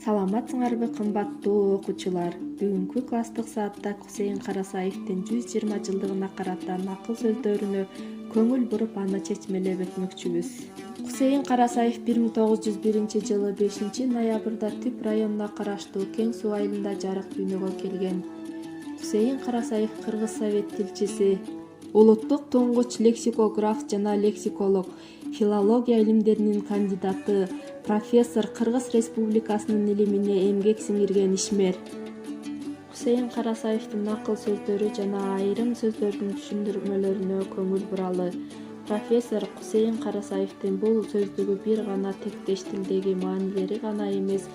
Саламатсыңарбы кымбаттуу окуучулар? Бүгүнкү класстык саатта Кусейин Карасаевдин 120 жылдыгына карата накыл сөздөрүнө көңүл буруп аны чечмелеп өтмөкчүбүз. Кусейин Карасаев 1901-жылы 5-ноябрда Түп районуна караштуу Кең Суу айылында жарык дүйнөгө келген. Кусейин Карасаев Кыргыз Совет тилчиси, улуттук туңгуч лексикограф жана лексиколог, филология илимдеринин кандидаты, профессор, Кыргыз Республикасынын илимине эмгек сиңирген ишмер. Кусейин Карасаевдин накыл сөздөрү жана айрым сөздөрдүн түшүндүрмөлөрүнө көңүл буралы. Профессор Кусейин Карасаевдин бул сөздүгү бир гана тектеш тилдеги маанилери гана эмес,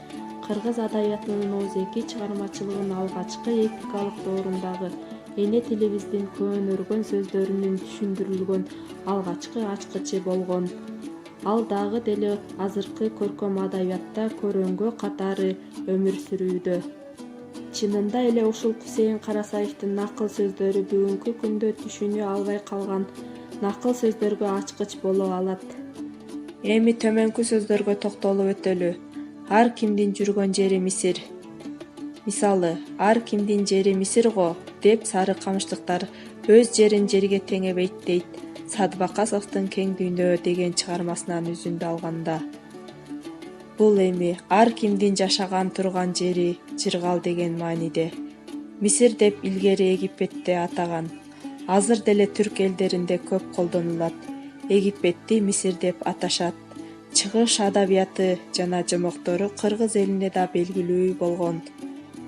кыргыз адабиятынын оозеки чыгармачылыгын алгачкы эпикалык доорундагы эне тилибиздин көөнөргөн сөздөрүнүн түшүндүрүлгөн алгачкы ачкычы болгон. Ал дагы деле азыркы көркөм адабиятта көрөнгө катары өмүр сүрүүдө. Чынында эле ушул Кусейин Карасаевдин накыл сөздөрү бүгүнкү күндө түшүнө албай калган накыл сөздөргө ачкыч боло алат. Эми төмөнкү сөздөргө токтолуп өтөлү. Ар кимдин жүргөн жери Мисир. Мисалы, ар кимдин жери Мисир го, деп Сары камыштыктар өз жерин жерге теңебейт дейт Садбакасовдун Кең дүйнө деген чыгармасынан үзүндү алганда. Бул эми ар кимдин жашаган турган жери Жыргал деген мааниде. Мисир деп илгери Египетти атаган. Азыр деле түрк элдеринде көп колдонулат. Египетти Мисир деп аташат. Чыгыш адабияты жана жомоктору кыргыз элине да белгилүү болгон.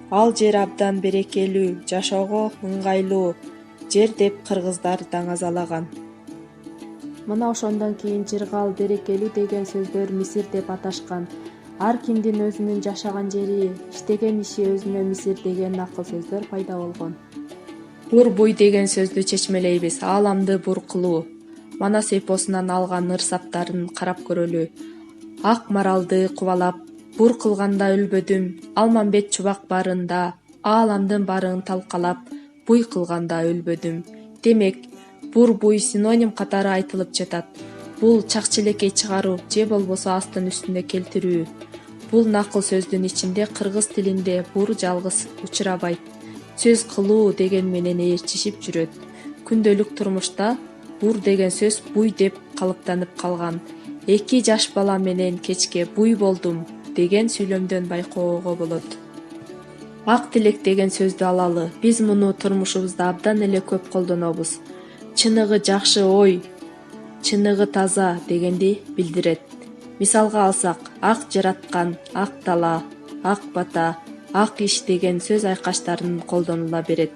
Ал жер абдан берекелүү, жашоого ыңгайлуу жер деп кыргыздар даңазалаган. Мына ошондон кийин Жыргал, берекелүү деген сөздөр Мисир деп аташкан. Ар кимдин өзүнүн жашаган жери, иштеген иши өзүнө Мисир деген накыл сөздөр пайда болгон. Бур-буй деген сөздү чечмелейбиз. Ааламды бур кылуу. Манас эпосунан алган ырсаптарын карап көрөлү. Ак маралды кубалап, бур кылганда өлбөдүм, Алмамбет чубак барында, ааламдын баарын талкалап, буй кылганда өлбөдүм. Демек, бур-буй синоним катары айтылып жатат. Бул чак-челекей чыгаруу же болбосо астын үстүнө келтирүү. Бул накыл сөздүн ичинде кыргыз тилинде бур жалгыз учурабайт. Сөз кылуу деген менен ээрчишип жүрөт. Күндөлүк турмушта бур деген сөз буй деп калыптанып калган. Эки жаш бала менен кечке буй болдум деген сүйлөмдөн байкоого болот. Ак тилек деген сөздү алалы. Биз муну турмушубузда абдан эле көп колдонобуз. Чыныгы жакшы ой, чыныгы таза дегенди билдирет. Мисалга алсак, ак жараткан, ак дала, ак бата, ак иш деген сөз айкаштарын колдонула берет.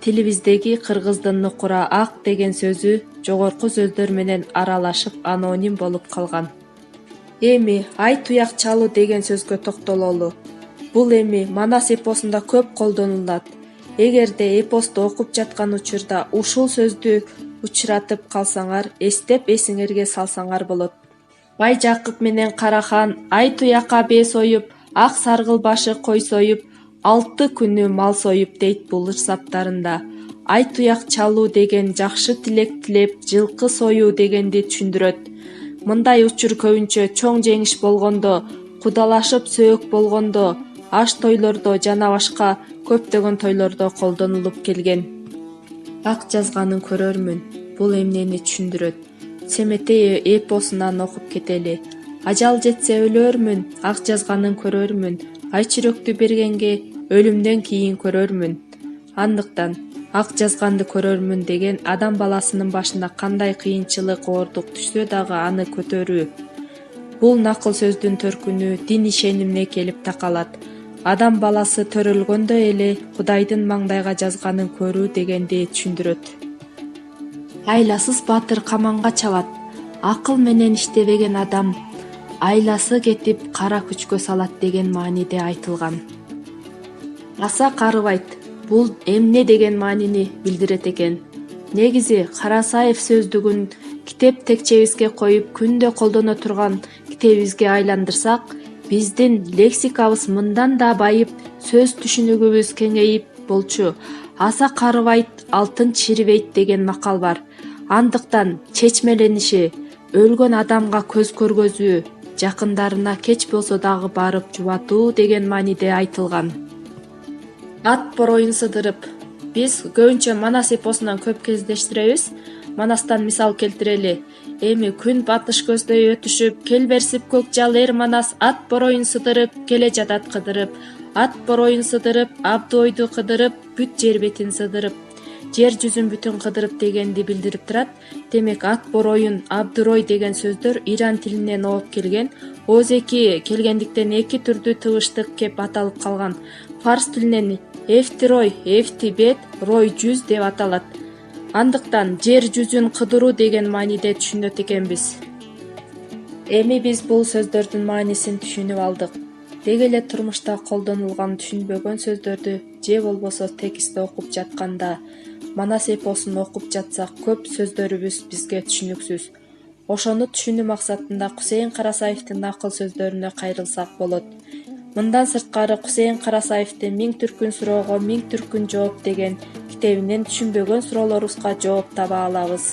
Тилибиздеги кыргыздын нукура ак деген сөзү жогорку сөздөр менен аралашып аноним болуп калган. Эми ай туяк чалуу деген сөзгө токтололу. Бул эми Манас эпосунда көп колдонулат. Эгерде эпосту окуп жаткан учурда ушул сөздү учуратып калсаңар, эстеп эсиңерге салсаңар болот. Бай Жакып менен Карахан ай туякка бээ союп, ак саргыл башы кой союп, 6 күнү мал союп дейт бул ырсаптарында. Ай туяк чалуу деген жакшы тилек тилеп, жылкы союу дегенди түшүндүрөт. Мындай учур көбүнчө чоң жеңиш болгондо, кудалашып сөөк болгондо, аш тойлордо жана башка көптөгөн тойлордо колдонулуп келген. Ак жазганын көрөрмүн. Бул эмнени түшүндүрөт? Семетей эпосунан окуп кетели. Ажал жетсе өлөрмүн, ак жазганын көрөрмүн. Айчүрөктү бергенге өлүмдөн кийин көрөрмүн. Андыктан ак жазганды көрөрмүн деген адам баласынын башына кандай кыйынчылык, оордук түшсө дагы аны көтөрүү. Бул накыл сөздүн төркүнү дин ишенимине келип такалат. Адам баласы төрөлгөндө эле Кудайдын маңдайга жазганын көрүү дегенди түшүндүрөт. Айласыз баатыр каманга чабат. Акыл менен иштебеген адам айласы кетип кара күчкө салат деген мааниде айтылган. Аса карыбайт. Бул эмне деген маанини билдирет экен. Негизи Карасаев сөздүгүн китеп текчебизге коюп, күндө колдоно турган китебибизге айландырсак, биздин лексикабыз мындан да байып, сөз түшүнүгүбүз кеңейип болчу. Аса карыбайт, алтын чирибейт деген макал бар. Андыктан чечмелениши, өлгөн адамга көз көргөзүү, жакындарына кеч болсо дагы барып жубатуу деген мааниде айтылган. Ат бороюн сыдырып. Биз көбүнчө Манас эпосунан көп кездештиребиз. Манастан мисал келтирели. Эми күн батыш көздөй өтүшүп, келберсип көк жал эр Манас ат бороюн сыдырып, келе жатат кыдырып. Ат бороюн сыдырып, абды ойду кыдырып, бүт жер бетин сыдырып. Жер жүзүн бүтүн кыдырып дегенди билдирип турат. Демек ат бороюн, абдырой деген сөздөр иран тилинен ооп келген. Ооз-эки келгендиктен эки түрдүү тыбыштык кеп аталып калган. Фарс тилинен эфтирой, эфти бет, рой жүз деп аталат. Андыктан жер жүзүн кыдыруу деген мааниде түшүнөт экенбиз. Эми биз бул сөздөрдүн маанисин түшүнүп алдык. Деги эле турмушта колдонулган түшүнбөгөн сөздөрдү же болбосо текстти окуп жатканда Манас эпосун окуп жатсак көп сөздөрүбүз бизге түшүнүксүз. Ошону түшүнүү максатында Кусейин Карасаевдин акыл сөздөрүнө кайрылсак болот. Мындан сырткары Кусейин Карасаевдин «Миң түркүн суроого миң түркүн жооп» деген китебинен түшүнбөгөн суроолорубузга жооп таба алабыз.